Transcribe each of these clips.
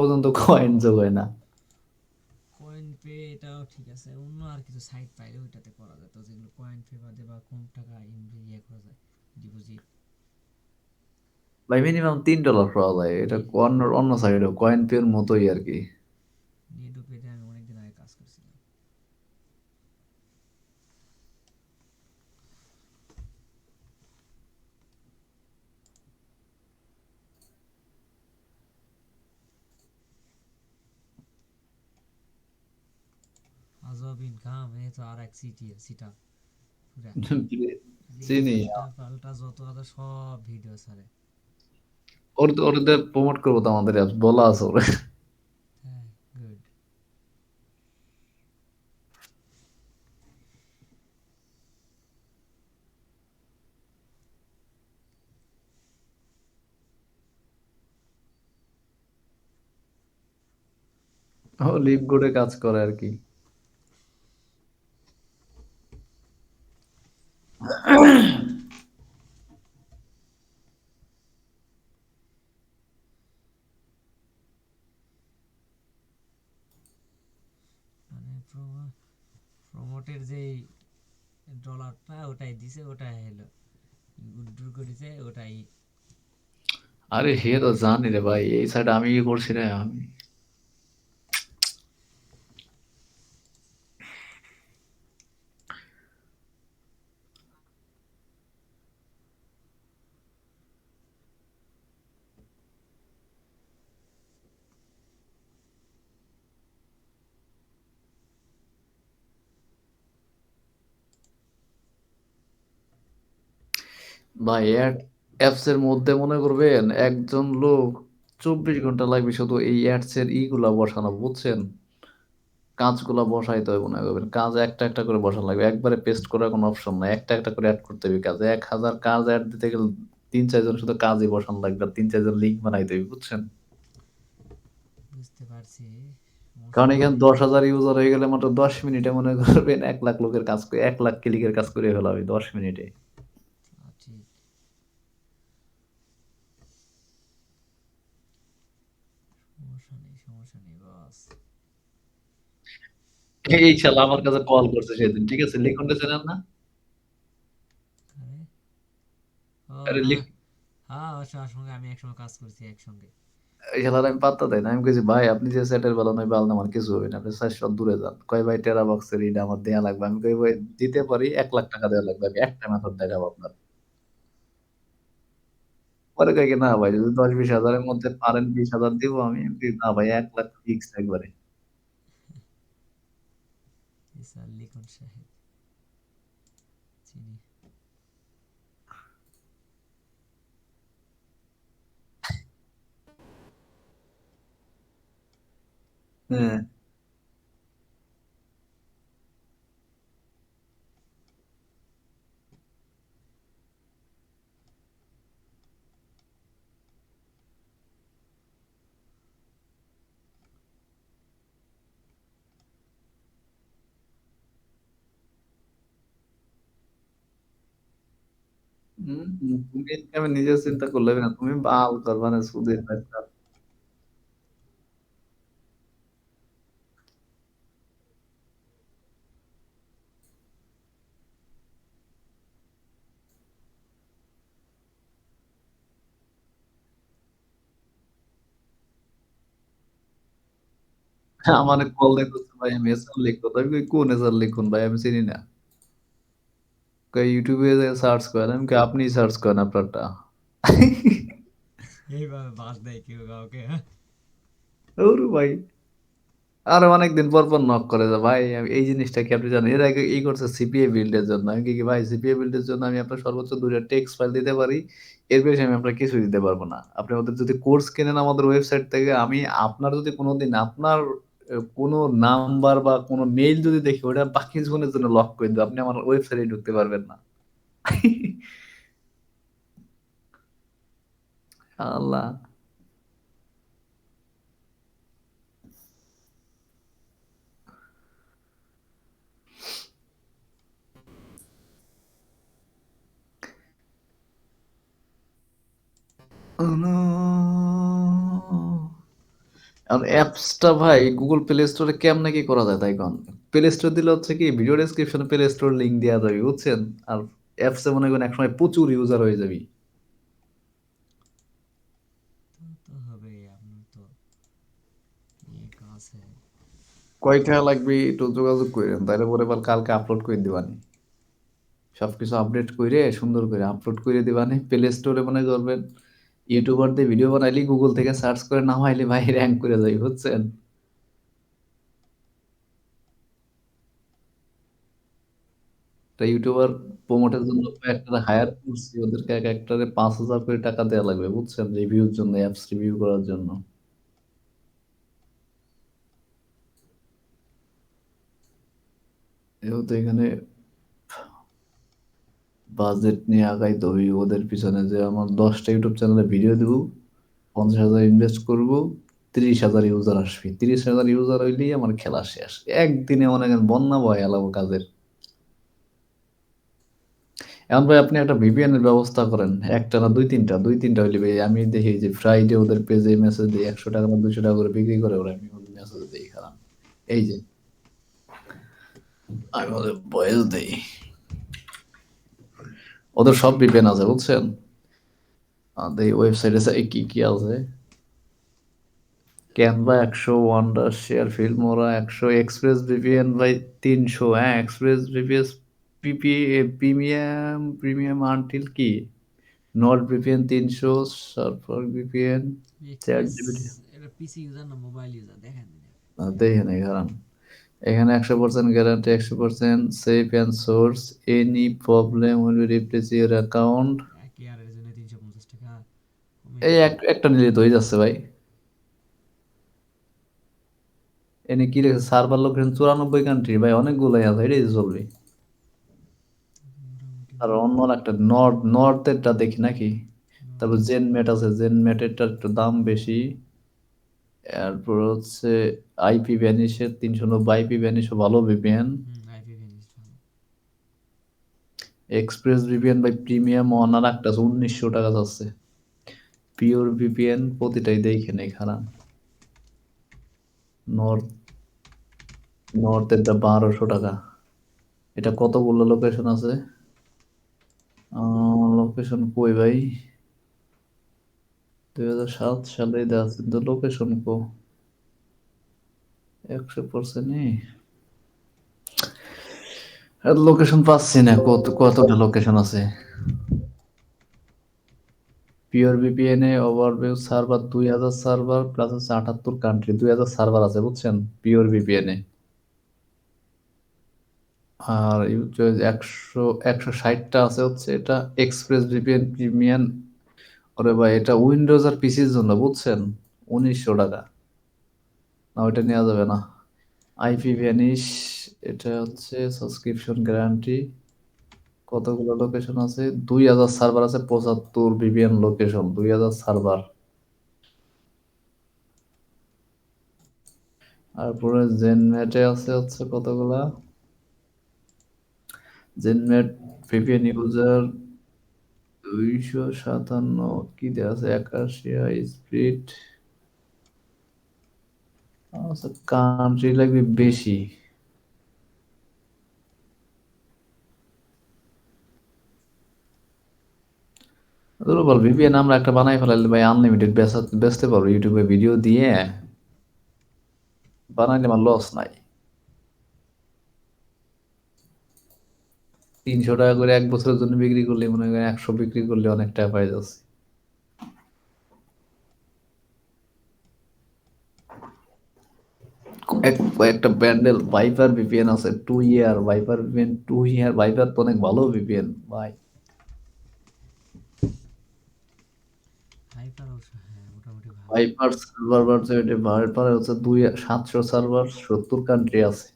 পর্যন্ত কয়েন জোগায় না। কয়েন পে এটাও ঠিক আছে, অন্য আর কিছু সাইট পাইলে ওইটাতে করা যায় তো, যেগুলো কয়েন পে বাদে বা কম টাকা ইয়ে করা যায়, ডিপোজিট। ভাই মিনিমাম $3 পাওয়া যায়, এটা অন্য অন্য সাইডে কয়েন পের মতোই আর কি। নিডো পেতে আমি অনেকদিন আগে কাজ করছিলাম। আজব ইনকাম, এই তো আর এক সিটা পুরা চিনি। উল্টা পাল্টা যত আছে সব ভিডিও ছাড়ে। ওদের প্রমোট করবো তো, আমাদের apps বলা আছে ওরে। হ্যাঁ, গুড। ও লিভ গুডে কাজ করে আর কি। মানে প্রমোটের যে ডলারটা ওটাই দিছে, ওটাই হলো উইথড্র করেছে ওটাই। আরে হে তো জানি রে ভাই, এই সাইড আমি কি করছি রে আমি। ভাই অ্যাপস এর মধ্যে মনে করবেন একজন লোক 24 ঘন্টা লাগবে শুধু এই অ্যাডস এর ইগুলা বসানো, বুঝছেন? কাজগুলা বসাইতে হবে মনে করবেন, কাজ একটা একটা করে বসানো লাগবে, একবারে পেস্ট করার কোনো অপশন নাই, একটা একটা করে অ্যাড করতে হবে কাজে। 1000 কাজ অ্যাড দিতে গেলে 3-4 জন শুধু কাজই বসানো লাগবে, আর 3-4 জন লিঙ্ক বানাইতে হবে, বুঝছেন? বুঝতে পারছি, সমস্যা কারণ নাই। এখানে 10,000 ইউজার হয়ে গেলে মাত্র 10 মিনিটে মনে করবেন 1 লাখ লোকের কাজ করে, 1 লাখ ক্লিকের কাজ করে ফেলাবে 10 মিনিটে। ঠিক। সমস্যা নেই, সমস্যা নেই বস। এই শালা আমার কাছে কল করছে সেদিন, ঠিক আছে? লিখনটা চেনেন না? আরে, ও আরে হ্যাঁ, হ্যাঁ ওর সঙ্গে আমি একসময় কাজ করছি একসঙ্গে। এই শালার আমি পাত্তা দেই না। আমি কইছি, "ভাই আপনি যে সেটের বেলা নয় বাল আমার কিছু হবে না। আপনি ৪০০ দূরে যান।" কয়, "ভাই টেরা বক্সের ইটা আমার দেয়া লাগবে।" আমি কই, "ভাই দিতে পারি, ৳1,00,000 দেয়া লাগবে। আমি একটা মেথড দেখাবো আপনার।" পরে কয় কি, "না ভাই যদি ১০-২০ হাজারের মধ্যে পারেন ২০,০০০ দিব আমি।" আমি কই, "না ভাই ১,০০,০০০ ফিক্সড একবারে।" স্যার লিখন সাহেব, চিনি। হ্যাঁ। তুমি ইনকামে নিজে চিন্তা করলে হবে না। তুমি বাল করবা না সুদের ব্যবসা। আমারে কল দিয়ে করছে, "ভাই আমি এসআর লিখবো।" তো আমি কই, "কোন এসআর লিখুন ভাই? আমি চিনি না।" কয়, "YouTube এ যেয়ে সার্চ করেন।" আমি কই, "আপনিই সার্চ করেন আপনারটা।" এইভাবে বাস দেয় কেউ কাউকে, হ্যাঁ? ধুর ভাই। আরো অনেকদিন পর পর নক করে যে, "ভাই এই জিনিসটা কি আপনি জানেন?" এর আগে করছে সিপিএ বিল্ড এর জন্য। আমি কি, "ভাই সিপিএ বিল্ড এর জন্য আমি আপনার সর্বোচ্চ ২ টা টেক্সট ফাইল দিতে পারি। এর বেশি আমি আপনার কিছুই দিতে পারব না। আপনি আমাদের যদি কোর্স কেনেন আমাদের ওয়েবসাইট থেকে, আমি আপনার যদি কোনদিন আপনার কোন নাম্বার বা কোন মেইল যদি দেখি ওটা বাকি জীবনের জন্য লক করে দিব। আপনি আমার ওয়েবসাইটে ঢুকতে পারবেন না।" আল্লাহ! Oh no! আর অ্যাপসটা ভাই গুগল প্লে স্টোরে কেমনে কি করা যায় তাই কন? প্লে স্টোর দিলে হচ্ছে কি ভিডিও ডেসক্রিপশনে প্লে স্টোর লিংক দেয়া যাবে বুঝছেন? আর অ্যাপসে মনে করেন একসময় প্রচুর ইউজার হয়ে যাবি। তো তো হবেই, আপনার তো এক আছে। কয় টাকা লাগবে একটু যোগাযোগ কইরেন। তাইলে পরে এবার কালকে আপলোড করে দিবানি। সবকিছু আপডেট কইরে সুন্দর করে আপলোড করে দিবানি। প্লে স্টোরে মনে করবেন ইউটিউবারদের ভিডিও বানাইলি গুগল থেকে সার্চ করে নামাইলে ভাই র‍্যাংক করে যাবি বুঝছেন? একটা ইউটিউবার প্রমোটের জন্য কয়েকটারে হায়ার করছি। ওদেরকে একেকটারে ৫,০০০ করে টাকা দেয়া লাগবে বুঝছেন? রিভিউর জন্য, অ্যাপস রিভিউ করার জন্য। যেহেতু এখানে বাজেট নিয়ে আগাইতে হবে ওদের পিছনে যে আমার ১০টা ইউটিউব চ্যানেলে ভিডিও দিব, ৫০,০০০ ইনভেস্ট করব, ৩০,০০০ ইউজার আসবে। ৩০,০০০ ইউজার হইলেই আমার খেলা শেষ। একদিনে মনে করেন বন্যা বয়ে এলাবো কাজের। এখন ভাই আপনি একটা VPN এর ব্যবস্থা করেন। একটা না ২-৩ টা, ২-৩ টা হইলে ভাই আমি দেখি যে ফ্রাইডে ওদের পেজে মেসেজ দেই ৳১০০ না ৳২০০ করে বিক্রি করে ওরা। আমি ওদের মেসেজ দেই খারান। এই যে আমি ওদের ভয়েস দেই। ওদের সব VPN আছে বুঝছেন? দেই ওয়েবসাইটে যাই কি, কি আছে। Canva ১০০, wonder share, Filmora ১০০, express VPN ভাই ৩০০ হ্যাঁ, এক্সপ্রেস VPS প্রিমিয়াম আনটিল কি? Not VPN ৩০০, surfer VPN, chat express GPT এটা পিসি ইউজার না মোবাইল ইউজার দেখেন দিনে। দেখেন খারান। এখানে ১০০% guarantee, ১০০% safe and source, any problem will be replace your account. এক ইয়ারের জন্য ৩৫০ টাকা কমে এই গেছে। একটা নিলে তো হয়ে যাচ্ছে ভাই। এনে কি লেখছে সার্ভার লোকেশন ৯৪ কান্ট্রি ভাই অনেকগুলাই আছে এটাই তো চলবে। মোটামুটি আর ভালো। অন্য একটা নর্থেরটা দেখি নাকি? তারপর জেনমেট আছে, জেনমেটেরটার একটু দাম বেশি। এরপর হচ্ছে আইপি ভ্যানিশের ৩৯০ আইপি ভ্যানিশও ভালো VPN। আইপি ভ্যানিশ ভালো। এক্সপ্রেস VPN ভাই প্রিমিয়াম ওয়ান আর একটা আছে ১৯০০ টাকা যাচ্ছে। পিওর VPN প্রতিটাই দেখে নেই খারাপ। নর্থ নর্থেরটা ১২০০ টাকা। এটা কতগুলো লোকেশন আছে? লোকেশন কই ভাই? ২০০৭ সালে দেওয়া আছে কিন্তু লোকেশন কো? ১০০% নেই। লোকেশন পাচ্ছি না কতটা লোকেশন আছে। পিওর VPN এ ওভারভিউ সার্ভার ২০০০ সার্ভার প্লাস হচ্ছে ৭৮ কান্ট্রি ২০০০ সার্ভার আছে বুঝছেন পিওর VPN এ। আর ১৬০টা আছে হচ্ছে এটা এক্সপ্রেস VPN প্রিমিয়াম। ওরে ভাই এটা উইন্ডোজ আর পিসির জন্য বুঝছেন ১৯০০ টাকা। না ওইটা নেওয়া যাবে না। আইপি ভ্যানিশ এটা হচ্ছে সাবস্ক্রিপশন গ্যারান্টি। কতগুলো লোকেশন আছে? ২০০০ সার্ভার আছে, ৭৫ VPN লোকেশন, ২০০০ সার্ভার। তারপরে জেননেটে আছে হচ্ছে কতগুলা? জেননেট VPN ইউজার ২৫৭ কি দেয়া আছে? আকাশিয়া স্পিড আচ্ছা কান্ট্রি লাগবে বেশি। দুর্বল VPN আমরা একটা বানাই ফেলাইলে ভাই আনলিমিটেড বেচতে পারবো ইউটিউবে ভিডিও দিয়ে বানাইলে আমার লস নাই। ৩০০ টাকা করে ১ বছরের জন্য বিক্রি করলে মনে করেন ১০০ বিক্রি করলে অনেক টাকা পাওয়া যাচ্ছে। কয়েকটা ব্যান্ডেল ভাইপার VPN আছে 2 ইয়ার ভাইপার VPN 2 ইয়ার ভাইপার তো অনেক ভালো VPN ভাই। হাইপার অবশ্য হ্যাঁ মোটামুটি ভালো। ভাইপার সার্ভার বাড়ছে ভাইপার হচ্ছে 700 সার্ভার ৭০ কান্ট্রি আছে।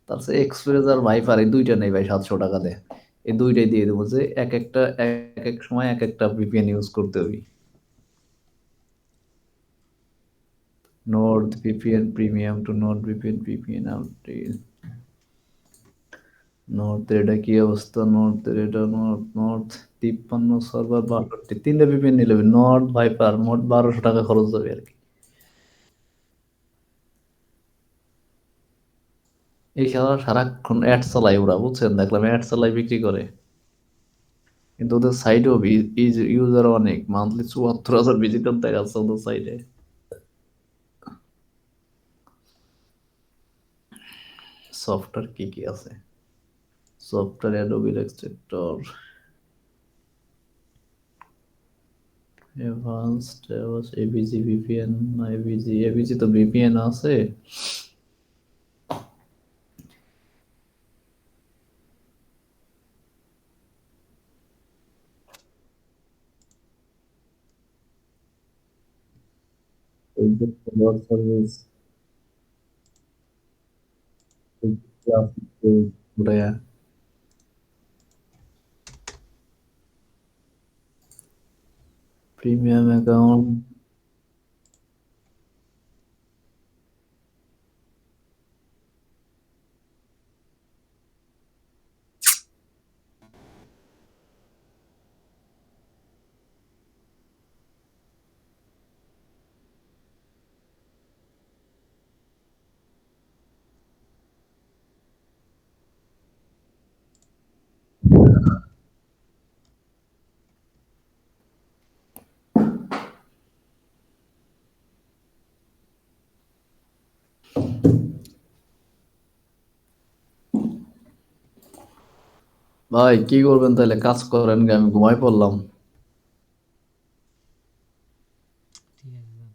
তার চেয়ে এক্সপ্রেস আর ভাইপার এই দুইটা নেই ভাই ৭০০ টাকা দেয়। এই দুইটাই দিয়ে দেবো যে এক এক সময় এক একটা VPN ইউজ করতে হবে। Nord VPN premium to Nord VPN VPN update. নর্থের এটা কি অবস্থা? নর্থের এটা নর্থ ৫৩ সার্ভার ৬২ ৩টা VPN নিলে নর্থ ভাইপার মোট ১২০০ টাকা খরচ যাবে আর কি। এই শালা সারাক্ষণ অ্যাড চালায় ওরা, বুঝছেন? দেখলাম অ্যাড চালায় বিক্রি করে। কিন্তু ওদের সাইটেও ইউজার অনেক, মান্থলি ৭৪,০০০ ভিজিটর দেখাচ্ছে ওদের সাইটে। সফটওয়্যার কি কি আছে? Software Adobe Illustrator, advanced, ABG VPN, ABG তো ভিপিএন আছে। Service, premium account. ভাই কি করবেন তাহলে? কাজ করেন গে, আমি ঘুমাই পড়লাম। ঠিক আছে যান,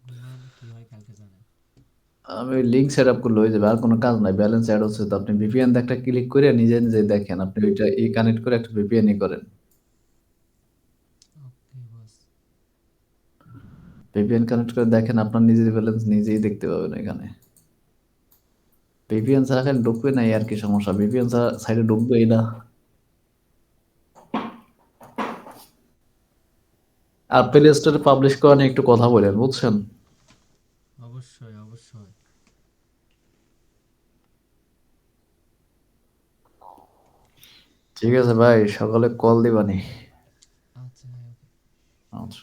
ঘুমান, কি হয় কালকে জানেন। আমি লিঙ্ক সেট আপ করলে হয়ে যাবে, আর কোনো কাজ নাই। ব্যালেন্স অ্যাড হচ্ছে তো, আপনি ভিপিএন একটা ক্লিক করে নিজে নিজে দেখেন, আপনি ওইটা কানেক্ট করে একটা ভিপিএন করেন। ওকে বস। ভিপিএন কানেক্ট করে দেখেন, আপনার নিজের ব্যালেন্স নিজেই দেখতে পাবেন এখানে। ভিপিএন ছাড়া খালি ঢুকবে না, এই আর কি সমস্যা, ভিপিএন ছাড়া সাইডে ঢুকবেই না। আর প্লে স্টোরে পাবলিশ করা নিয়ে একটু কথা বলেন, বুঝছেন? অবশ্যই অবশ্যই। ঠিক আছে ভাই, সকালে কল দিবানি। আচ্ছা ভাই, ওকে। আচ্ছা।